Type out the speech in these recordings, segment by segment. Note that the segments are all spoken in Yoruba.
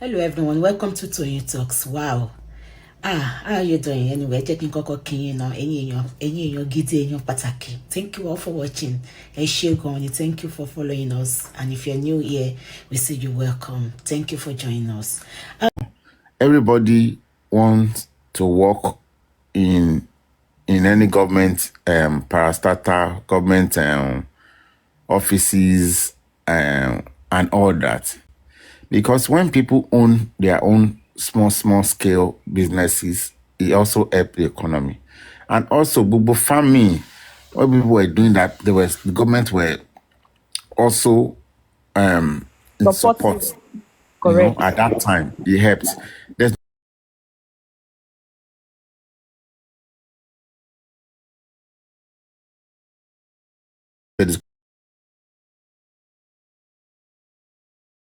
Hello everyone, welcome to Toyeen Talks. Wow. How are you doing? Anyway, checking koko kin na ẹ̀yin gidi èèyàn pàtàkì. Thank you all for watching. Thank you for following us. And if you're new here, we say you welcome. Thank you for joining us. Everybody wants to work in any government parastatal government offices and all that. Because when people own their own small scale businesses, it also helps the economy. And also, Bubo farming, when people were doing that, the government were also in support. Correct. At that time, it helped. There's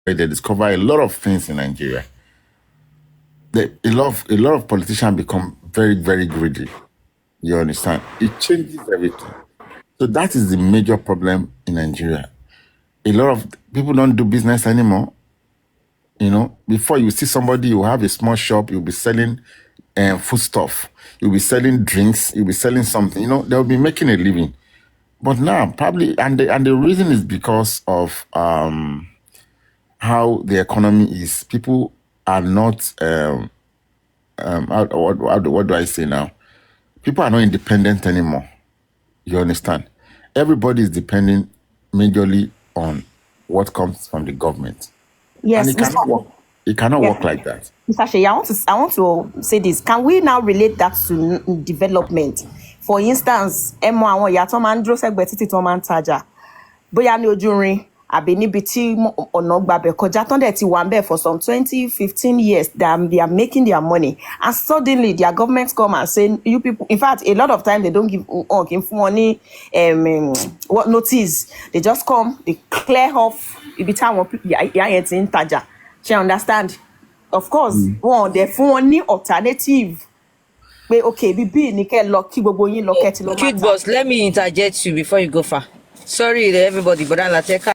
they discover a lot of things in Nigeria. A lot of politicians become very, very greedy. You understand? It changes everything. So that is the major problem in Nigeria. A lot of people don't do business anymore. Before you see somebody, you have a small shop, you'll be selling food stuff, you'll be selling drinks, you'll be selling something. They'll be making a living. But now, probably, and the reason is because of how the economy is. People are not, what do I say now? People are not independent anymore. You understand? Everybody is depending majorly on what comes from the government. Yes, And it cannot work like that. Mr. Shey, I want to say this. Can we now relate that to development? For instance, Emo àwọn ìyá tó máa ń dúró sẹ́gbẹ̀ẹ́ títì tó máa ń tajà. Bóyá ní ojú rin àbí níbi tí ọ̀nà gbàbẹ̀ kọjá tán dẹ̀ ti wà ń bẹ̀ for some 20-15 years, they are making their money. And suddenly their government come and say, you people, in fact, a lot of times they don't give money what notice. They just come, they clear off ibi táwọn ìyá yẹn ti ń tajà. She understand? Of course, they fún wọn ní alternative. But okay, bíbí ní kẹ́ lọ kí gbogbo yín lọ kẹ́ ti lọ máa Cute boss, let me interject you before you go far. Sorry to everybody, but I'm not taking.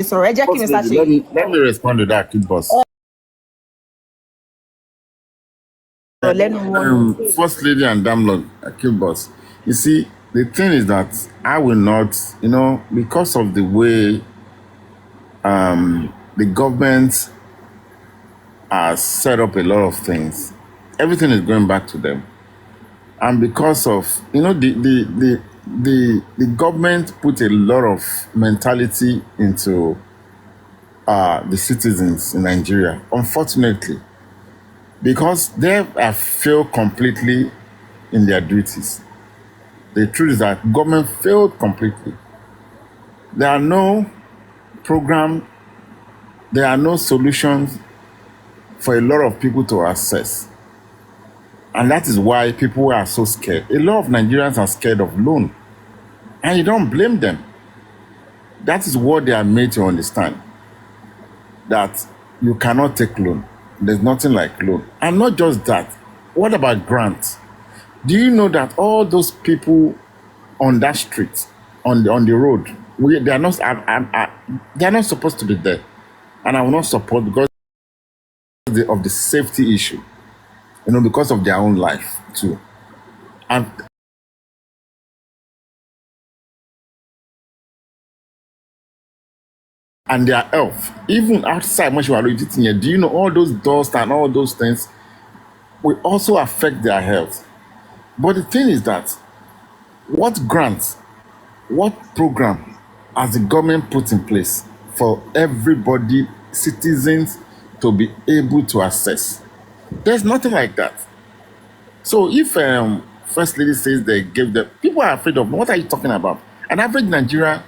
Sorry, Jackie, Mr. Shey. Let me respond to that, Kid Boss. First Lady and Damn Lord, Kid Boss. You see, the thing is that I will not, because of the way the government has set up a lot of things, everything is going back to them. And because of, the government put a lot of mentality into the citizens in Nigeria, unfortunately, because they have failed completely in their duties. The truth is that government failed completely. There are no program, there are no solutions for a lot of people to access. And that is why people are so scared. A lot of Nigerians are scared of loan. And you don't blame them. That is what they are made to understand. That you cannot take loan. There's nothing like loan. And not just that. What about grants? Do you know that all those people on that street, on the road, they are not supposed to be there. And I will not support because of the safety issue. Because of their own life too. And their health. Even outside, much you are eating here, do you know all those dust and all those things will also affect their health? But the thing is that what grants, what program has the government put in place for everybody, citizens, to be able to access? There's nothing like that. So if First Lady says they gave them, people are afraid of, what are you talking about? An average Nigeria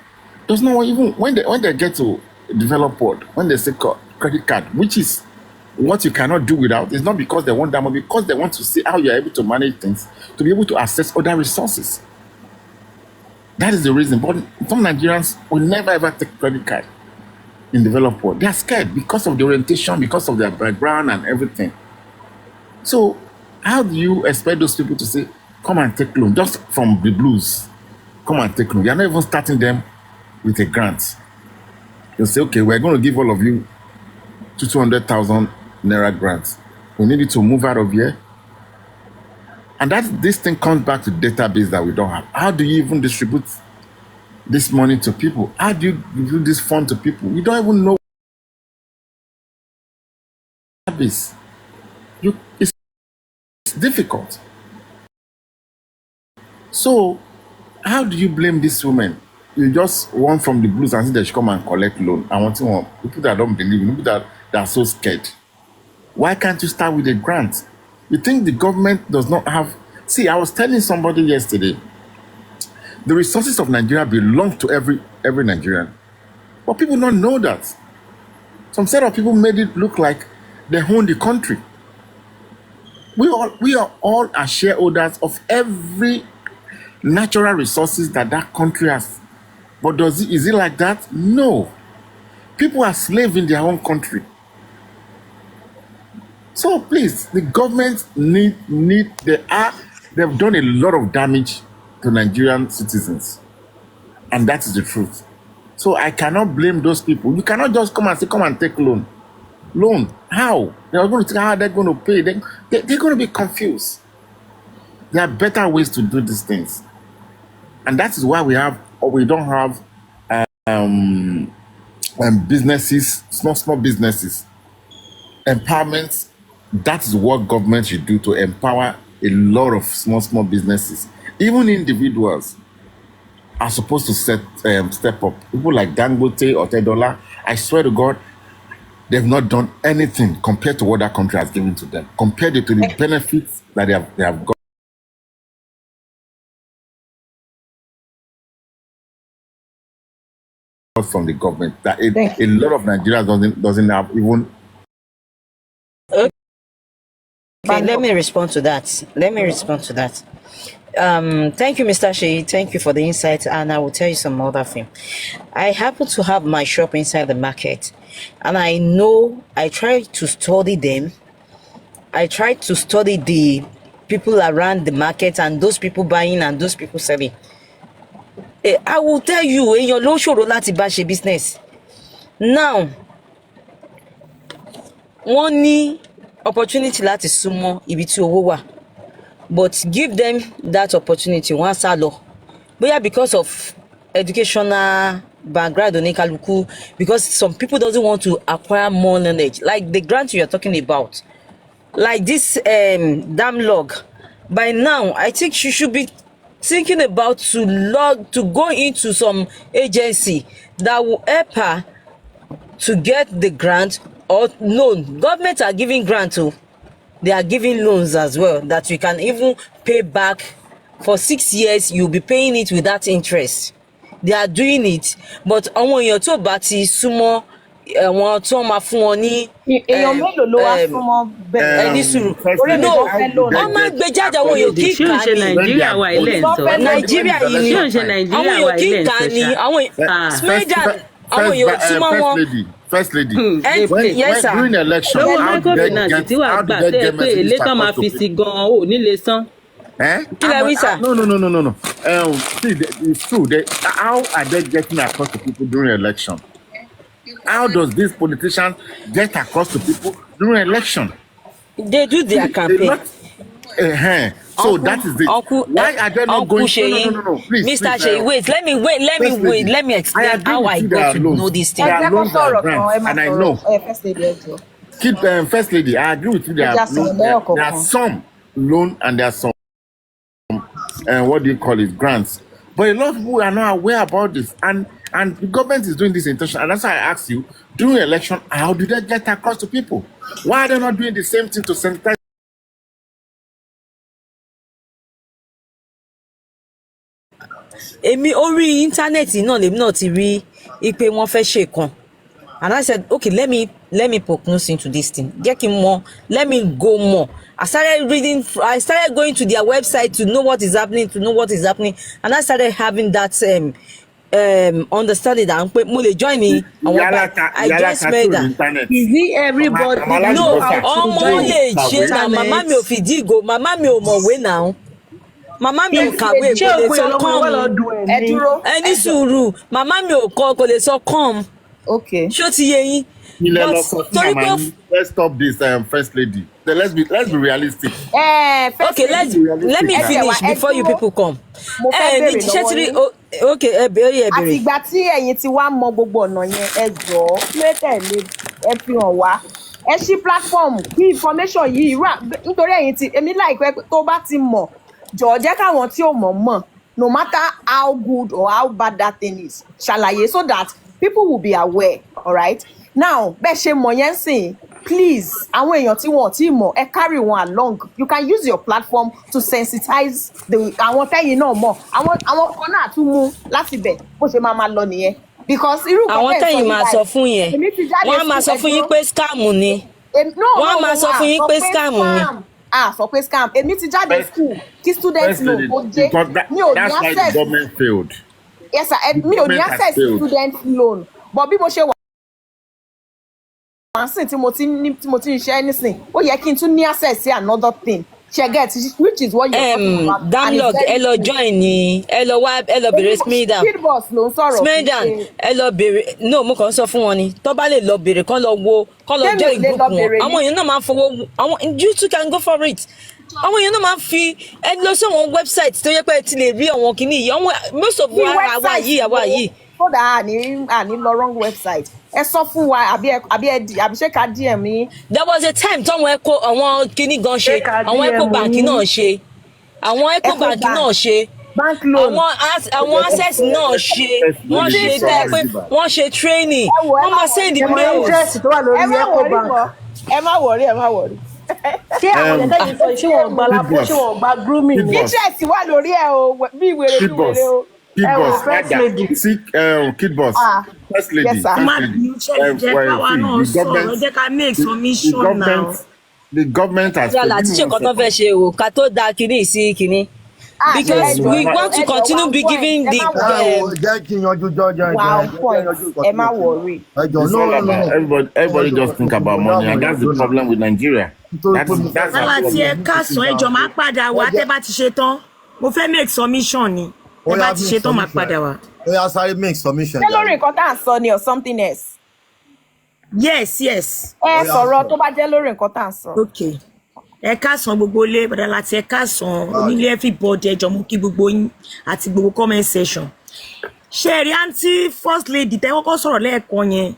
does not even, when they get to develop world, when they say credit card, which is what you cannot do without, it's not because they want that money, because they want to see how you're able to manage things, to be able to access other resources. That is the reason. But some Nigerians will never ever take credit card in developed world. They are scared because of the orientation, because of their background and everything. So how do you expect those people to say, come and take loan, just from the blues, come and take loan? You're not even starting them with a grant. They'll say, okay, we're going to give all of you 200,000 naira grants. We need you to move out of here. And this thing comes back to database that we don't have. How do you even distribute this money to people? How do you do this fund to people? You don't even know database. It's difficult. So how do you blame this woman? You just want from the blues and say they should come and collect loan. I want to people that don't believe, people that are so scared. Why can't you start with a grant? You think the government does not have... See, I was telling somebody yesterday, the resources of Nigeria belong to every Nigerian. But people don't know that. Some set of people made it look like they own the country. We are all shareholders of every natural resources that country has. But is it like that? No. People are slaves in their own country. So please, the government they've done a lot of damage to Nigerian citizens. And that is the truth. So I cannot blame those people. You cannot just come and say, come and take loan. Loan? How? They are going to say how they're going to pay. They're going to be confused. There are better ways to do these things. And that is why we don't have businesses, small businesses. Empowerment. That is what government should do, to empower a lot of small businesses. Even individuals are supposed to step up. People like Dangote or Tedola, I swear to God, they've not done anything compared to what that country has given to them, compared to the benefits that they have got from the government. That a lot of Nigerians doesn't have even. Okay, let me respond to that. Thank you, Mr. Shey. Thank you for the insight, and I will tell you some other thing. I happen to have my shop inside the market, and I know I try to study them. I try to study the people around the market and those people buying and those people selling. I will tell you, in your low show láti bá ṣe business. Now, wọ́n ní opportunity láti súnmọ́ ibi tí owó wà, but give them that opportunity, wọ́n á sá lọ. Bóyá because of educational background oníkálukú, because some people doesn't want to acquire more knowledge, like the grant you are talking about, like this dam log. By now, I think she should be thinking about to go into some agency that will help her to get the grant or loan. Government are giving grant too. They are giving loans as well that you can even pay back for 6 years. You'll be paying it without interest. They are doing it, but àwọn èèyàn tó bá ti súnmọ́ wọn tó máa fún wọn ní èèyàn mélòó ló wá súnmọ́ bẹ́ẹ̀ ẹni sùúrù. No, wọ́n máa gbé jáde àwọn èèyàn kí ṣé ò ń ṣe nàìjíríà wa ilé ń sọ nàìjíríà yìí ni ṣé ò ń ṣe nàìjíríà àwọn wa èèyàn kí ilé ń kà sọ ní ṣá. àwọn smeda àwọn èèyàn súnmọ́ wọn. First lady, Yes, sir. during election, lọ́wọ́ how did they microfinance get tí wàá gbà tẹ́ ẹ pé messages èlé tán máa across to fi sí people? gan-an ò ní lè san. Kí lẹ wí, sir? No. See, it's true. How are they getting across to people during election? How does these politicians get across to people during election? They do their campaign. So Uncle, that is it. Why are they not Uncle going? Shey, No. Please, Mr. please, Shey, wait. Let me explain how I got to know this thing. There are loans and grants, and I know. Keep First Lady, I agree with you. There are some loan and there are some what do you call it, grants. But a lot of people are not aware about this, and the government is doing this intention. And that's why I asked you, during election, how do they get across to people? Why are they not doing the same thing to sanitize? Èmi orí íńtánẹ́ẹ̀tì náà lèmi náà ti rí ipe wọ́n fẹ́ ṣe kan, and I said, okay, let me prognose into this thing. Jẹ́ kí n mọ̀, let me go more. I started going to their website to know what is happening, and I started having that understanding that mo lè join ni àwọn I just made that. Is it everybody? No, ọmọ lè ṣe na màmá mi ò fi dígò, màmá mi ò mọ̀wé náà. Màmá mi ò kàwé, kò lè sọ come. ẹ dúró Ẹni sùúrù, màmá mi ò kọ, kò lè sọ come. Okay. ṣó ti yé yín but torí pé let's stop this first lady. Then let's be realistic. First okay let me finish before you people come. Mo fẹ́ bèrè ṣé lọ́wọ́ ti rí yín. okay ẹ bèrè. Àti ìgbà tí ẹ̀yin ti wá mọ gbogbo ọ̀nà yẹn ẹ jọ̀ọ́ lẹ́tẹ̀lé ẹ fi hàn wá. Ẹ ṣí platform kí information yìí rà nítorí ẹ̀yin ti èmi láìpẹ́ tó bá ti mọ̀ jọ̀ọ́ jẹ́ káwọn tí ò mọ̀ mọ̀ no matter how good or how bad that thing is ṣàlàyé so that people will be aware, alright? Now bẹ́ẹ̀ ṣe mọ̀ yẹn sìn please àwọn èèyàn tí wọn ò tí mọ̀ ẹ carry wọn along. You can use your platform to sensitize àwọn tẹ́yìn náà mọ̀ àwọn kan náà tún mú láti bẹ̀ bó ṣe máa lọ nìyẹn because irú kan àwọn tẹ́yìn máa sọ fún yẹn wọ́n á máa sọ fún yín pé scam ni wọ́n á máa sọ fún yín pé scam ni. Sọ pé scam èmi ti jáde school kí student loan ó jẹ́ mi ò ní access. That's why the government failed. Yes sir, mi ò ní access student loan but bí mo ṣe wà sìn tí mo ti ń ṣe anything ó yẹ kí n tún ní access sí another thing ṣe get which is what you're talking about. Damlog ẹ lọ join ni ẹ lọ wá ẹ lọ bèrè Smadan ẹ lọ bèrè no mo kàn sọ fún wọn ni tó bá lè lọ bèrè kán lọ wo kán lọ join group wọn àwọn èèyàn náà máa ń fowó àwọn you too can go for it àwọn èèyàn náà máa ń fi ẹ lọ sí àwọn website tó yẹ pé ẹ ti lè rí àwọn kìíní yìí àwọn most of àwa yìí. kódà àní lọ wrong website ẹ sọ fún wa àbí ṣé ká DM mi. There was a time táwọn ẹ̀kọ́ àwọn kìíní gan ṣe àwọn Ecobank náà ṣe àwọn Ecobank náà ṣe àwọn Access náà ṣe wọ́n ṣe tẹ́ pé wọ́n ṣe training wọ́n máa send mails. ẹ má wọrí ṣé àwọn ẹ̀dá yìí sọ ṣé wọ́n gba lápò ṣé wọ́n gba grooming ni. interest wà lórí ẹ o bí ìwèrè bí ìwèrè o. First lady. Kid boss. First lady. Yes, sir. The government has. Láti ṣe nǹkan tó fẹ́ ṣe o ká tó da kinní sí kinní. Because we want to continue be giving the. Wow, point. Ẹ má worry. Everybody just think about money, and that's the problem with Nigeria. That's tí ẹ kásán ẹjọ́ máa padà wá tẹ́ bá ti ṣe tán mo fẹ́ make submission ni tẹ́ bá ti ṣe tán máa padà wá. ó yá sáré make submission. ṣé lórí nǹkan tá à ń sọ ni or something else. yes. ẹ sọ̀rọ̀ tó bá jẹ́ lórí nǹkan tá à ń sọ. okay ẹ kásán gbogbo ilé bàdà láti ẹ kásán onílé everybody ẹjọ́ mú kí gbogbo yín àti gbogbo comment section. ṣe rí àǹtí first lady tẹ́ kọ́kọ́ sọ̀rọ̀ lẹ́ẹ̀kan yẹn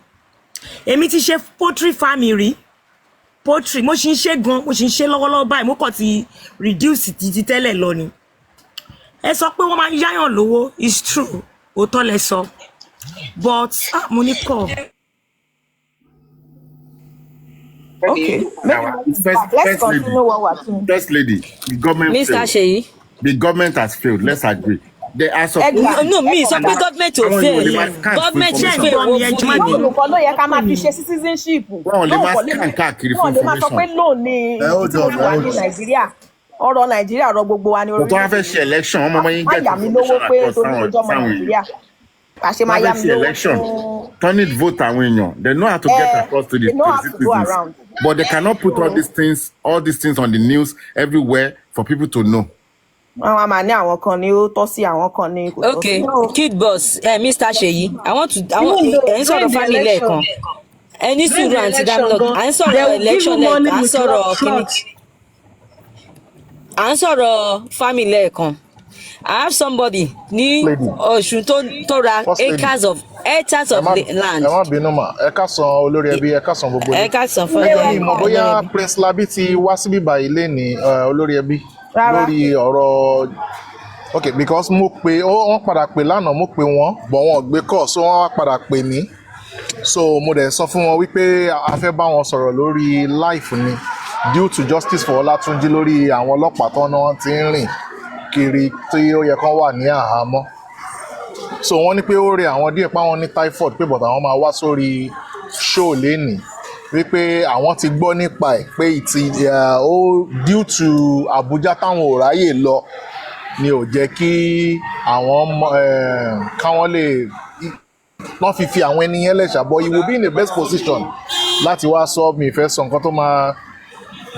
èmi ti ṣe poultry farming rí poultry mo ṣì ń ṣe gan mo ṣì ń ṣe lọ́wọ́lọ́wọ́ báyìí mo kàn ti reduce ti tẹ́lẹ̀ lọ ni. Ẹ sọ pé wọ́n máa ń yáyàn lówó it's true òótọ́ lẹ sọ but mo ní kọ́. Okay. Let's continue what we're doing. First lady, the government Mr. failed. Shey. The government has failed. Let's agree. They are no me sọ pé government ò fail government fail owó fún mi. olùkọ́ ló yẹ ká máa fi ṣe citizenship. wọ́n lè máa scan káàkiri fún information. wọ́n lè máa sọ pé lóun ní ìwà ní Nàìjíríà ọ̀rọ̀ Nàìjíríà ọ̀rọ̀ gbogbo wa ní orí. tó wá fẹ́ ṣe election ọmọ ọmọ yín get information across sáwọn Nàìjíríà. àṣẹ máa yá mi lówó fún. turn it vote àwọn èèyàn they know how to get across to the citizens but they cannot put all these things on the news everywhere for people to know. àwọn àmà ní àwọn kan ní ó tọ́ sí àwọn kan ní kò tọ́ sí. Okay, kid boss Mr. Sheyi I want to ẹ̀ ń sọ̀rọ̀ family lẹ́ẹ̀kan ẹ ní sùúrù àǹtí Damlog à ń sọ̀rọ̀ election lẹ́ẹ̀kan à ń sọ̀rọ̀ kíní à ń sọ̀rọ̀ family lẹ́ẹ̀kan I have somebody ní Ọ̀ṣun tó ra hectares of land. ẹ má bínú mà ẹ ká san olórí ẹbí ẹ ká san gbogbo ẹ ká san fún ẹbí mọ̀ bóyá Prince Labi ti wá síbí báyìí lẹ́ni olórí ẹbí lórí ọ̀rọ̀ okay because mo pe wọ́n padà pè lánàá mo pe wọ́n bọ̀ wọ́n gbé call so wọ́n wá padà pè mí so mo dẹ̀ sọ fún wọn wípé a fẹ́ bá wọn sọ̀rọ̀ lórí life ni due to justice for Ọlátúnjí lórí àwọn ọlọ́pàá tó náà ti ń rìn kiri tí ó yẹ kán wà ní àhámọ́ so wọ́n ní pé ó rẹ àwọn díẹ̀ pé àwọn ní typhoid pé bọ̀dọ̀ àwọn máa wá sórí show lénìí wípé àwọn ti gbọ́ nípa ẹ̀ pé ó due to Abuja táwọn ò ráyè lọ ni ò jẹ́ kí àwọn káwọn lè wọ́n fi àwọn ẹni yẹn lẹ́sà but he will be in the best position láti wá sọ mi ìfẹ́ sọ nǹkan tó máa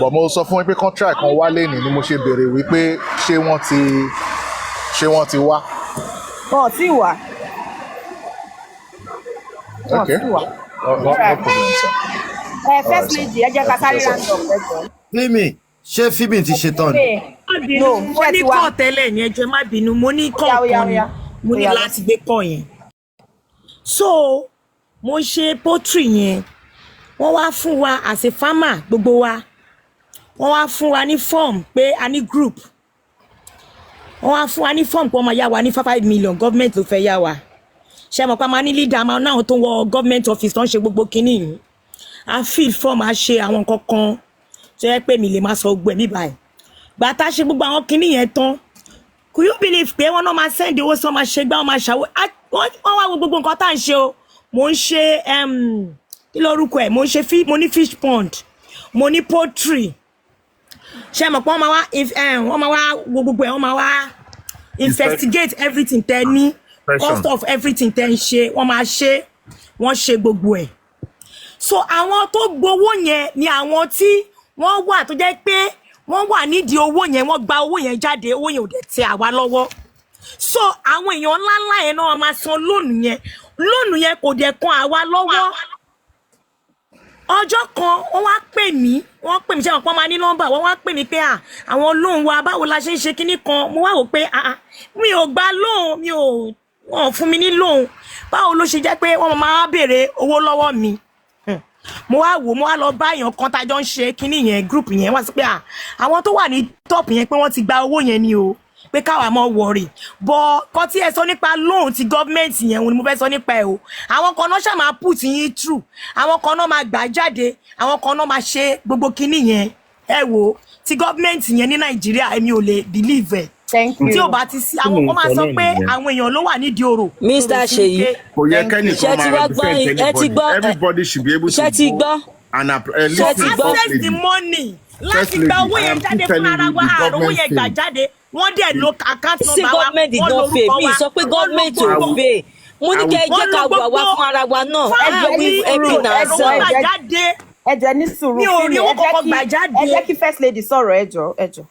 bọ̀ mo sọ fún wọn pé contract kan wá lénìí ni mo ṣe béèrè wípé ṣé wọ́n ti wá. wọn ò tí ì wá. Okay. No problem, sir. First lady, ẹ jẹ́ ká sáré round up ẹ jọ̀ọ́. Fíìmì ṣé fíìmì ti ṣe tán ni? Má bínú, mo ní kọ́ tẹ́lẹ̀ yẹn jẹ́ má bínú, mo ní kọ̀ọ̀kan ni mo ní láti gbé kọ́ yẹn. So mo ṣe poultry yẹn, wọ́n wá fún wa as a farmer gbogbo wa, wọ́n wá fún wa ní form pé a ní group, wọ́n wá fún wa ní form pé wọ́n máa yá wa ní 5 million, government ló fẹ́ yá wa. Ṣé mo pa máa ní leader máa náà tó wọ government office tó ń ṣe gbogbo kinní yìí. A fill form, a ṣe àwọn nǹkan kan tó yẹ pé mi lè máa sọ gbogbo ẹ̀ mi báyìí. Gbà tá ṣe gbogbo àwọn kinní yẹn tán, could you believe pé wọ́n náà máa send owó sọ máa ṣe gbá wọn máa ṣàwó, wọ́n wá wo gbogbo nǹkan tá à ń ṣe o. Mo ń ṣe kí lórúkọ ẹ̀, mo ń ṣe mo ní fish pond, mo ní poultry. Ṣé mo pé wọ́n máa wá wo gbogbo ẹ̀, wọ́n máa wá investigate everything tẹ́ ní, cost of everything tẹ́ ń ṣe, wọ́n máa ṣe, wọ́n ṣe gbogbo ẹ̀. So àwọn tó gbowó yẹn ni àwọn tí wọ́n wà tó jẹ́ pé wọ́n wà nídìí owó yẹn, wọ́n gba owó yẹn jáde, owó yẹn ò dẹ̀ tẹ àwa lọ́wọ́. So àwọn èèyàn ńláńlá yẹn náà máa san lónù yẹn kò dẹ̀ kan àwa lọ́wọ́. Ọjọ́ kan wọ́n wá pè mí ṣé wọn pọ́n máa ní nọ́mbà, wọ́n wá pè mí pé àwọn lóhùn wa báwo la ṣe ń ṣe kinní kan. Mo wá wò pé mi ò gba lóhùn, wọ́n fún mi ní lóhùn, báwo ló ṣe jẹ́ pé wọ́n máa béèrè owó lọ́wọ́ mi. Mo wá lọ bá èèyàn kan tájọ ń ṣe kinní yẹn, group yẹn, wá sí pé àwọn tó wà ní top yẹn pé wọ́n ti gba owó yẹn ni o, pé káwa mọ wọ̀rì bọ́ kọ́ tí ẹ sọ nípa lóhùn ti gọ́ọ̀mẹ̀ntì yẹn òun ni mo fẹ́ sọ nípa ẹ̀ o. Àwọn kan náà ṣàmà put yín through, àwọn kan náà máa gbà jáde, àwọn kan náà máa ṣe gbogbo kinní yẹn. Ẹ wo ti gọ́ọ̀mẹ̀ntì yẹn ní Nàìjíríà èmi ò lè believe ẹ̀. Thank you. Tí ò bá ti sí àwọn kan máa sọ pé àwọn èèyàn ló wà nídìí ọ̀rọ̀. Mr. Ṣèyí, everybody should be able to go and access the money láti gba owó yẹn jáde fún ara wa, àròwó yẹn gbà jáde, wọ́n dẹ̀ lo account number wa, wọ́n lórúkọ wa, mi sọ pé government ò fẹ́. Mo ní kẹ́ ẹ jẹ́ ká wà wá fún ara wa náà. Ẹ jẹ́ ní sùúrù fún mi, ẹ jẹ́ kí first lady sọ̀rọ̀, ẹ jọ̀ọ́.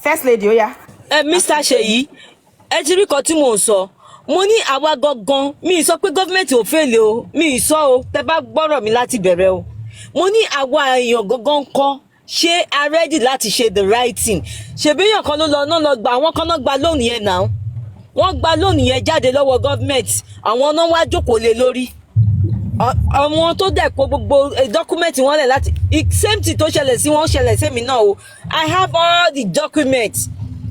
First lady ó yá. Mr. Ṣèyí, ẹ ti rí kan tí mò ń sọ. Mo ní àwa gangan, mi sọ pé government ò fẹ́ o, mi sọ o, tẹ́ bá gbọ́rọ̀ mi láti bẹ̀rẹ̀ o. Mo ní àwa èèyàn gangan kọ́, ṣé a ready láti ṣe the right thing. Ṣèbí èèyàn kan ló lọ gba, àwọn kan náà gba loan yẹn náà. Wọ́n gba loan yẹn jáde lọ́wọ́ government, àwọn náà wá jókòó lé lórí. Àwọn tó dẹ̀ kó gbogbo document wọn lẹ̀ láti same thing tó ṣẹlẹ̀ sí wọn ṣẹlẹ̀ sí mi náà o. I have all the documents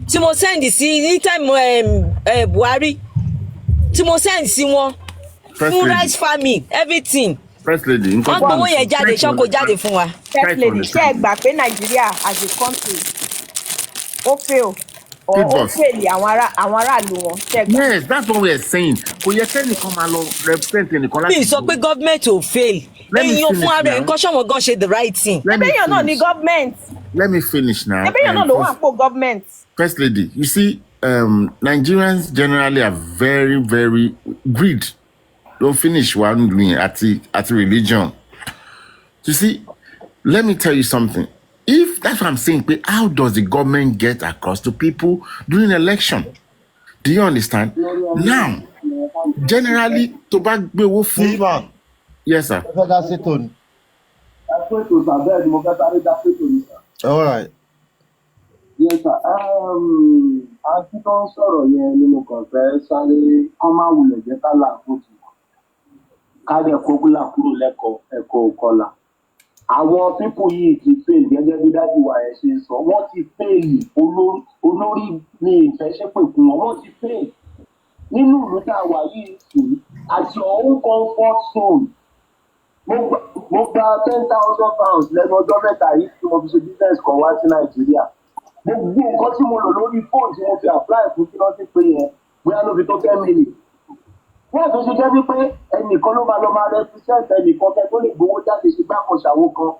tí mo send sí anytime Buhari tí mo send sí wọn fún rice farming everything. First lady, wọ́n gbowó yẹn jáde ṣọ́kò jáde fún wa. First lady, ṣé ẹ gbà pé Nàìjíríà as a country ó fail ó fail àwọn aráàlú wọn? Yes, that's what we are saying. Kò yẹ kẹ́nìkan máa lọ represent ẹnìkan láti. Mi sọ pé government ò fail. Èèyàn fún ara ẹ̀ nǹkan ṣọ̀wọ́n gan ṣe the right thing. Ẹbẹ́yàn náà ni government. Let me finish now. Ẹbẹ́yàn náà ló wà pò government. First lady, you see, Nigerians generally are very, very greed. Don't finish one at religion. You see, let me tell you something. If that's what I'm saying, how does the government get across to people during election? Do you understand? Now, generally, tobacco food. Yes, sir. All right. Yes, sir. Àti tó ń sọ̀rọ̀ yẹn ni mo kàn fẹ́ sáré kán máa wulẹ̀ jẹ́ ká là fún ti kájẹ kókúlà kúrò lẹ́kọ̀ọ́ ẹ̀kọ́ òkọlà. Àwọn pípù yìí ti fail gẹ́gẹ́ bí dájú wa ẹ̀ ṣe sọ. Wọ́n ti fail olórí ní ìfẹ́ ṣépè fún wọn. Wọ́n ti fail. Nínú ìlú tá a wà yìí sí àti ọ̀hún comfort zone. Mo gba £10,000 lẹ́nu ọjọ́ mẹ́ta yìí tí mo fi ṣe business kan wá sí Nàìjíríà. Gbogbo nǹkan tí mo lò lórí fóònù tí mo fi apply fún kí wọ́n ti pé yẹn bóyá ló fi tó 10 million. Wọ́n tó ṣe jẹ́ wípé ẹnìkan ló máa represent ẹnìkan kẹ́ tó lè gbowó jáde ṣe gbàkan ṣàwo kan.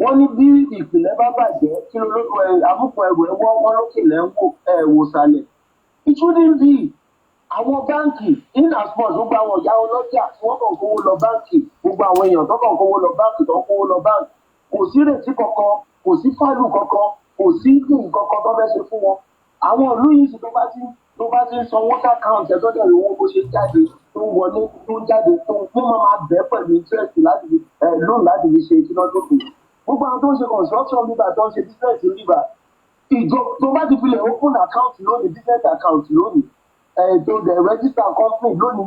Wọ́n ní bí ìpìlẹ̀ bá bàjẹ́ kí ló àbùkù ẹrù ẹ̀ wọ́n lókè lẹ́wọ̀ wò sàlẹ̀. It shouldn't be. Àwọn báǹkì in as much gbogbo àwọn ìyá ọlọ́jà tí wọ́n kàn kówó lọ báǹkì, gbogbo àwọn èèyàn tó kàn kówó lọ báǹkì tó kówó lọ báǹkì, kò sí retí kankan, kò sí fálù kankan, kò sí nǹkan kan tó fẹ́ ṣe fún wọn. Àwọn ìlú yìí sì tó bá ti tó bá ti ń san water account ẹ̀ tó dẹ̀ lówó bó ṣe jáde tó ń wọlé tó ń jáde tó ń fún máa bẹ́ẹ̀ pẹ̀lú interest láti fi loan láti fi ṣe ìṣúná tó kù. Gbogbo àwọn tó ń ṣe construction nígbà tó ń ṣe business nígbà ìjọ tó bá ti fi lè open account lónìí business account lónìí tó dẹ̀ register company lónìí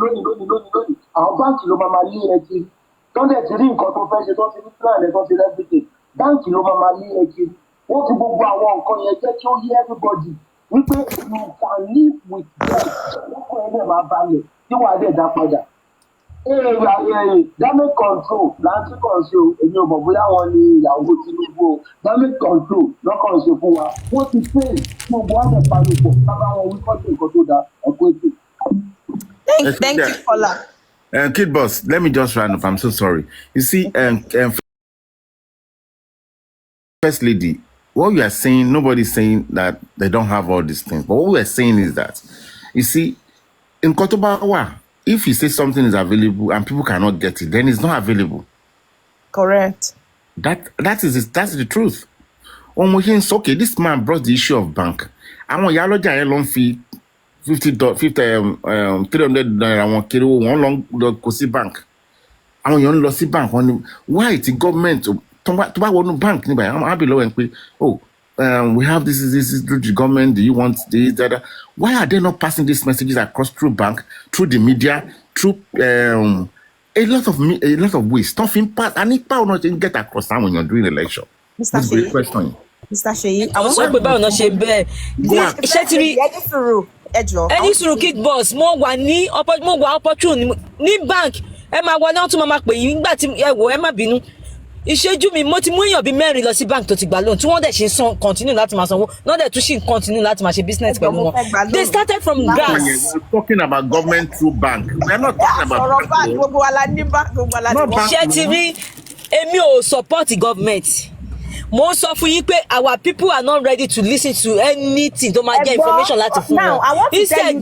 àwọn báńkì ló máa lé ẹ kiri tó dẹ̀ ti rí nǹkan tó fẹ́ ṣe tó ti rí plan ẹ̀ tó ti rí everything báńkì ló máa lé ẹ kiri wọ́n fi gbogbo àwọn nǹkan yẹn jẹ́ kí ó yé everybody wípé you can live with them lọ́kọ̀ ẹ̀ dẹ̀ máa balẹ̀ tí wàá dẹ̀ dá padà. Damage control láti kàn ṣe o èmi ò mọ̀ bóyá wọn ni ìyàwó Tinubu o damage control lọ́kàn ṣe fún wa wọ́n ti fail gbogbo wa dẹ̀ parí pọ̀ lábá wọn wí kọ́tù nǹkan tó dáa ẹ̀kọ́ ètò. Thank you, Kola. Kid Boss, let me just round up. I'm so sorry. You see, First Lady, what we are saying, nobody's saying that they don't have all these things. But what we are saying is that, you see, in Kotobawa, if you say something is available and people cannot get it, then it's not available. Correct. That's the truth. Okay, this man brought the issue of bank. I want Yaloja loan fee $300 àwọn kiri wọn long kò sí bank. Àwọn yon lọ sí bank wọn why the government tó bá wọnú bank níbà I'm be low and pé we have this is through the government, do you want this that. Why are they not passing these messages across through bank, through the media, through a lot of ways? Stuff in part and it power not get across time when you're doing election. Mr. Great question. Mr. Sheyi, àwọn sọ pé báwo náà ṣe bẹ́ẹ̀ iṣẹ́ tí rí ẹni sùúrù Kid Boss mo wà opportune ní bank ẹ máa wọlé wọn tún máa pè yín nígbà tí ẹ wò ẹ má bínú ìṣẹ́jú mi mo ti mú èèyàn bíi 4 lọ sí bank tó ti gbà lóhùn tí wọ́n dẹ̀ ṣe san continue láti máa sanwó náà dẹ̀ tún ṣì continue láti máa ṣe business pẹ̀lú wọn they started from grass. We're talking about government through bank. We're not talking about bank. Gbogbo wa la ní bank, gbogbo wa la ní bank. Ṣé ti rí èmi ò support government. Mo sọ fún yín pé our people are not ready to listen to anything tó máa get information láti fún wọn. Instead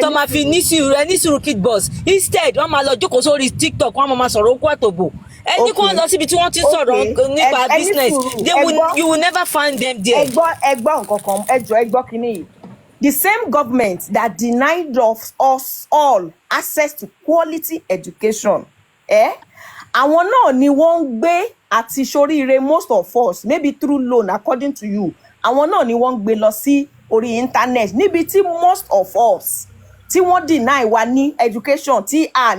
tó máa fi ní sùúrù Kid Boss instead wọ́n máa lọ jókòó sórí TikTok wọ́n máa sọ̀rọ̀ okú àtòbò ẹni kí wọ́n lọ síbi tí wọ́n ti sọ̀rọ̀ nípa business you will never find them there. ẹgbọ́n nǹkan kan ẹgbọ́ kínní yìí the same government that denied us all access to quality education àwọn náà ni wọ́n ń gbé àti ṣoríire most of us maybe through loan according to you àwọn náà ni wọ́n ń gbé lọ sí orí internet níbi tí most of us tí wọ́n deny wa ní education tí a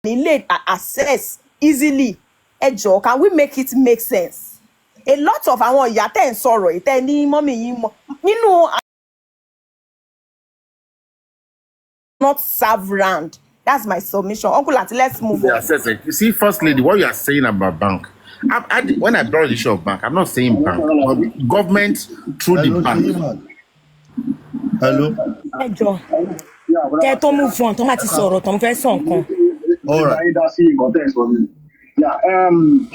nílé access easily ẹjọ́ can we make it make sense a lot of àwọn ìyá tẹ̀ ń sọ̀rọ̀ ìtẹ́ ní mọ́mì yìí mọ́ nínú not serve round. That's my submission. Uncle Lati, let's move on. You see, First Lady, what you are saying about bank, when I brought the issue of bank, I'm not saying bank, but government through the bank. Hello. Ẹjọ́ kẹ́ tó move on tó máa ti sọ̀rọ̀ tó ń fẹ́ sọ nǹkan. All right.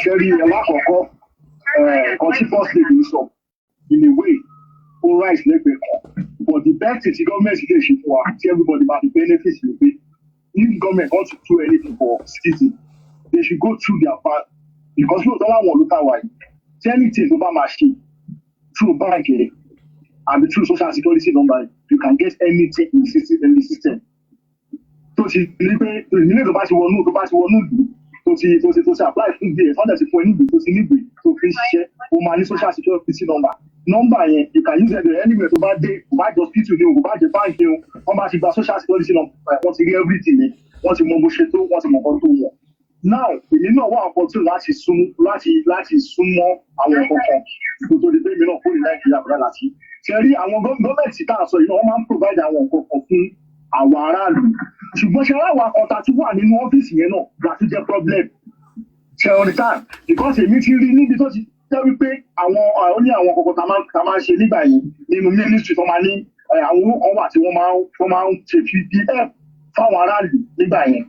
Sherry, alákọ̀ọ́kọ́ kọtí First Lady sọ in a way all right lẹ́gbẹ̀ẹ́ but the best thing the government dey ṣe fún wa tí everybody ma the benefits you pay. If government wants to do anything for citizens, they should go through their bank because no dollar won't look at why. Anything over machine through bank and through social security number, you can get anything in the system. So she need to pass one to apply for the funding for any to see to share money social security number. Number you can use it anywhere to buy the hospital, you buy the bank, about the social security number, once you get everything, once you move to once you move to now, you know what opportunity láti súnmọ́ àwọn ọkọ̀ tó lè pé mi náà kúrò Nàìjíríà bọ̀dá láti. Ṣé rí àwọn gọ́ọ̀mẹ̀ntì tá a sọ yìí náà wọ́n máa ń provide àwọn nǹkan kan fún àwọn aráàlú. Ṣùgbọ́n ṣe aláwọ̀ akọta tó wà nínú ọ́fíìsì yẹn náà láti jẹ́ problem. Ṣé o ní time? Because èmi ti rí níbi tó ti jẹ́ wípé ó ní àwọn kọ̀ọ̀kan tá máa ń ṣe nígbà yìí nínú ministry tó máa ní àwọn owó kan wà tí wọ́n máa ń ṣe PDF fáwọn aráàlú nígbà yẹn.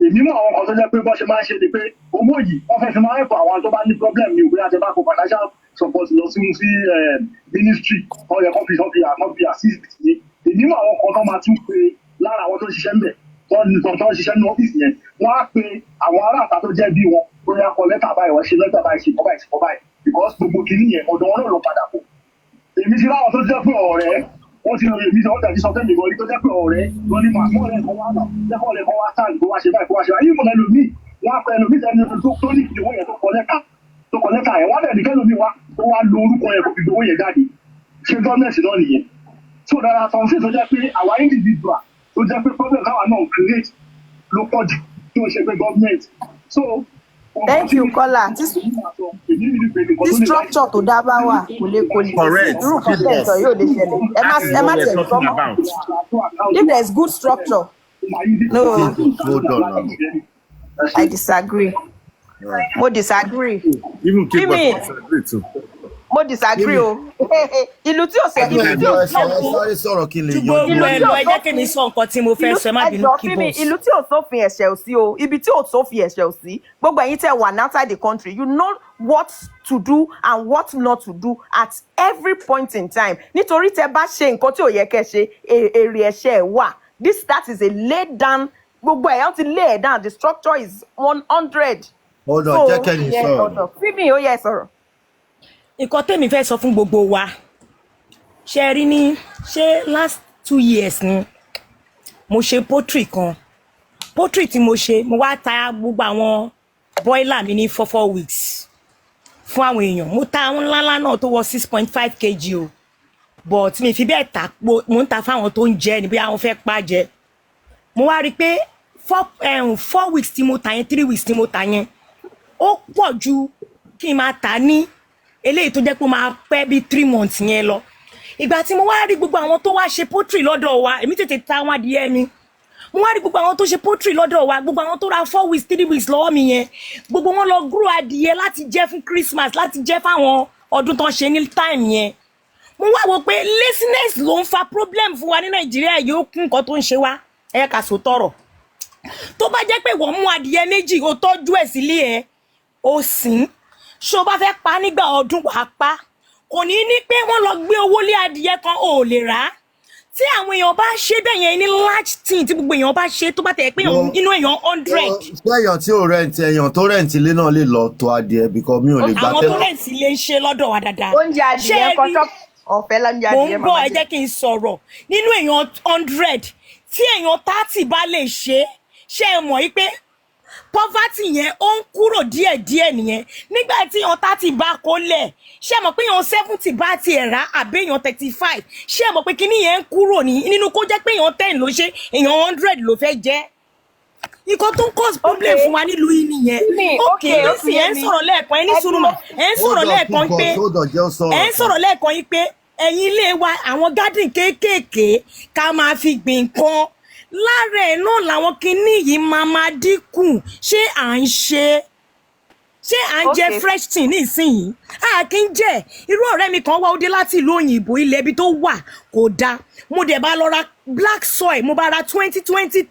Èmi mọ̀ àwọn kan tó jẹ́ pé bọ́ ṣe máa ń ṣe ni pé owó yìí wọ́n fẹ́ fi máa ń fọ àwọn tó bá ní problem ní òwe àti báko financial support lọ sí ministry ọ̀yẹ̀ kan fi assist ní. Èmi mọ̀ àwọn kan tó máa tún pé lára àwọn tó ń ṣiṣẹ́ ńbẹ̀ tó ń ṣiṣẹ́ ní ọ́fíìsì yẹn wọ́n á pe àwọn aráàta tó jẹ́ bí wọn bóyá kọ lẹ́tà báyìí wọ́n ṣe lẹ́tà báyìí ṣe kọ́ báyìí because gbogbo kìíní yẹn ọ̀dọ̀ wọn náà ló padà bọ̀. Èmi ti láwọn tó jẹ́ pé ọ̀rẹ́ wọ́n ti rìn mí ọ̀dà ní sọ́kẹ́ mi wọlé tó jẹ́ pé ọ̀rẹ́ wọn ni màá mọ́ ọ̀rẹ́ kan wá náà jẹ́kọ̀ ọ̀rẹ́ kan wá sáàlì kó wá ṣe báyìí kó wá ṣe báyìí ìmọ̀ ẹlòmíì wọ́n á pẹ́ ẹlòmíì tẹ́ni tó ní ìdíwó yẹn tó kọ lẹ́tà ẹ̀ wọ́n á dẹ̀ kẹ́lòmíì wá tó wá lo orúkọ yẹn kó fi ìdíwó yẹn jáde ṣé gọ́ọ̀mẹ̀ntì náà nìyẹn so there are some things tó jẹ́ pé àwa individual tó jẹ́ pé problem káwa náà create ló pọ̀ jù tó ṣe pé gọ́ọ̀mẹ̀ntì so. Thank you, Kola. This structure to dá bá wà kò lè correct irú kan tẹ̀ sọ yóò lè ṣẹlẹ̀ ẹ má tẹ̀ sọ́mọ́ if there is good structure no Hold on now. I disagree mo disagree Even keep Fimi. disagree too. mo disagree o ìlú tí ò sẹ́ ìlú tí ò Sorry, sọ̀rọ̀ kí n lè ṣùgbọ́n yanjú. ẹ lọ ẹ jẹ́ kí mi sọ nǹkan tí mo fẹ́ sọ ẹ má bínú kí Fimi, bọ́ọ̀sì. ìlú tí ò sófin ẹ̀ṣẹ̀ ò sí o ibi tí ò sófin ẹ̀ṣẹ̀ ò sí gbogbo ẹ̀yin tẹ́ wà outside the country you know what to do and what not to do at every point in time nítorí tẹ́ bá ṣe nǹkan tí ò yẹ kẹ́ ṣe èrè ẹ̀ṣẹ̀ wà that is a laid down gbogbo ẹ̀yàn ti lay it down the structure is 100. Hold on, jẹ́ kẹ́ni sọ̀rọ̀. Fimi ó yẹ sọ̀rọ̀. nǹkan tèmi fẹ́ sọ fún gbogbo wa ṣe rí ní ṣé last 2 years ni mo ṣe poultry kan poultry tí mo ṣe mo wá ta gbogbo àwọn boiler mi ní 4 weeks fún àwọn èèyàn mo ta àwọn ńláńlá náà tó wọ 6.5 kg o but mi fi bẹ́ẹ̀ ta mo ń ta fáwọn tó ń jẹ níbi àwọn fẹ́ pa jẹ mo wá rí i pé 4 weeks tí mo ta yẹn 3 weeks tí mo ta yẹn ó pọ̀ ju kí n máa ta ní eléyìí tó jẹ́ pé ó máa pẹ́ bí 3 months yẹn lọ ìgbà tí mo wá rí gbogbo àwọn tó wá ṣe poultry lọ́dọ̀ wa èmi tètè ta wọn adìyẹ mi mo wá rí gbogbo àwọn tó ṣe poultry lọ́dọ̀ wa gbogbo àwọn tó ra 4 weeks 3 weeks lọ́wọ́ mi yẹn gbogbo wọn lọ grow adìyẹ láti jẹ fún Christmas láti jẹ fáwọn ọdún tó ń ṣe ní time yẹn mo wá wò pé laziness ló ń fa problem fún wa ní Nàìjíríà yóò kún nǹkan tó ń ṣe wá ẹ ká sọ tọrọ tó bá jẹ́ pé wọ́n mú adìyẹ méjì ó tọ́jú ẹ̀ sílé ẹ̀ ó sìn ṣó bá fẹ́ pa nígbà ọdún wàá pa kò ní ní pé wọ́n lọ gbé owó lé adìyẹ kan ò lè rà á tí àwọn èèyàn bá ṣe bẹ́ẹ̀ yẹn ní large team tí gbogbo èèyàn bá ṣe tó bá tẹ̀ pé inú èèyàn 100. Ṣé èèyàn tí ò rẹ̀ǹtì èèyàn tó rẹ̀ǹtì ilé náà lè lọ tó adìẹ because mi ò lè gbà àwọn tó rẹ̀ǹtì ilé ń ṣe lọ́dọ̀ wa dáadáa. Oúnjẹ adìyẹ kọ́tọ́ ọ̀fẹ́ lóúnjẹ adìyẹ mò ń bọ̀ ẹ jẹ́ kí n sọ̀rọ̀ nínú èèyàn 100 tí èèyàn 30 bá lè ṣe é mọ̀ yí pé poverty yẹn ó ń kúrò díẹ̀díẹ̀ nìyẹn nígbà tí èèyàn 30 bá kó lẹ̀ ṣé ẹ mọ̀ pé èèyàn 70 bá tiẹ̀ rà àbí èèyàn 35 ṣé ẹ mọ̀ pé kíní yẹn ń kúrò nínú kó jẹ́ pé èèyàn 10 ló ṣe èèyàn 100 ló fẹ́ jẹ́ nǹkan tó ń cause problem fún wa nílùú yìí nìyẹn ok nísìnyí ẹ ń sọ̀rọ̀ lẹ́ẹ̀kan ẹ ní sùúrù mà ẹ ń sọ̀rọ̀ lẹ́ẹ̀kan yìí pé ẹ̀yin ilé wa àwọn garden kéékèèké ká máa fi gbìn nǹkan lára ẹ̀ náà làwọn kinní yìí máa dínkù ṣé à ń jẹ fresh thing nísìnyí a kì í jẹ irú ọ̀rẹ́ mi kan wá ó dé láti ìlú òyìnbó ilẹ̀ ibi tó wà kò dáa mo dẹ̀ bá lọ ra black soil mo bá ra 20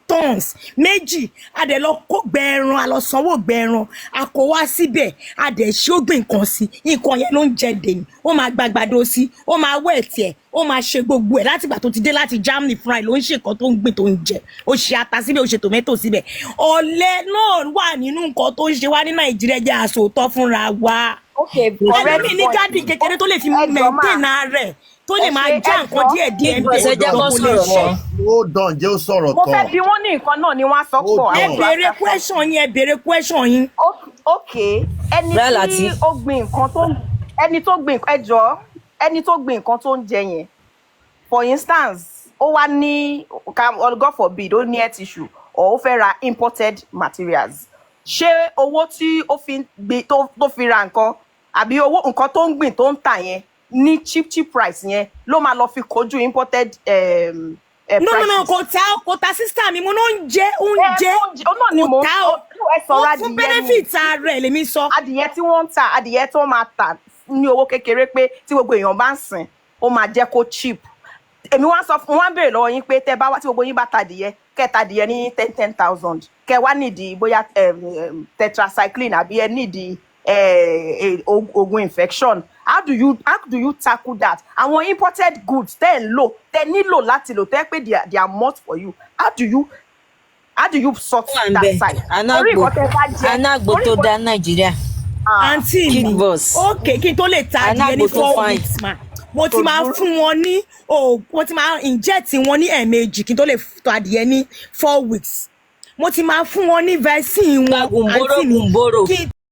tons méjì a dẹ̀ lọ kó gbẹ̀ẹ̀ràn a lọ sanwó gbẹ̀ẹ̀ràn a kó wá síbẹ̀ a dẹ̀ ṣe ó gbìn nǹkan sí nǹkan yẹn ló ń jẹ dèní ó máa gbàgbàdo sí ó máa wẹ̀ tiẹ̀ ó máa ṣe gbogbo ẹ̀ látìgbà tó ti dé láti Germany fry ló ń ṣe nǹkan tó ń gbìn tó ń jẹ ó ṣe ata síbẹ̀ ó ṣe tomato síbẹ̀ ọ̀lẹ náà wà nínú nǹkan tó ń ṣe wá ní Nàìjíríà jẹ́ àsòótọ́ fúnra wa ẹlẹ́mìí ní gádì kékeré tó lè fi maintain rẹ̀ tó lè máa já nǹkan díẹ̀díẹ̀ ẹ jẹ́ kó sọ̀rọ̀ mọ́. ó dàn jẹ́ ó sọ̀rọ̀ tán. mo fẹ́ bí wọ́n ní nǹkan náà ni wọ́n á sọ pọ̀. ẹ béèrè question yín. ok ẹni tí ó gbìn nǹkan tó ẹni tó gbìn ẹjọ́ ẹni tó gbìn nǹkan tó ń jẹ yẹn for instance ó wá ní God forbid ó ní health issue or ó fẹ́ ra imported materials ṣé owó tí ó fi gbìn tó fi ra nǹkan àbí owó nǹkan tó ń gbìn tó ń tà yẹn ní cheap price yẹn ló máa lọ fi kojú imported prices. no kò ta sister mi mo náà ń jẹ oúnjẹ kò ta ó fún benefit rẹ̀ lèmi sọ. adìyẹ tí wọ́n ń ta adìyẹ tó máa tà ní owó kékeré pé tí gbogbo èèyàn bá ń sìn ó máa jẹ́ kó cheap. èmi wá sọ fún wọn béèrè lọ́wọ́ yín pé tẹ́ bá wá tí gbogbo yín bá ta adìyẹ kẹ́ ta adìyẹ ní 10,000 kẹ́ wá nídìí bóyá tetracycline àbí ẹ nídìí oògùn infection. How do you tackle that? Àwọn imported goods tẹ́ ń lò tẹ́ nílò láti lò tẹ́ pé they are must for you. How do you sort that side? Anagbo tó dá Nàìjíríà. Àǹtí mi ok kí n tó lè ta adìyẹ ní 4 weeks ma mo ti máa fún wọn ní mo ti máa inject wọn ní ẹ̀ẹ̀mejì kí n tó lè tọ́ adìyẹ ní 4 weeks mo ti máa fún wọn ní vaccine wọn àǹtí mi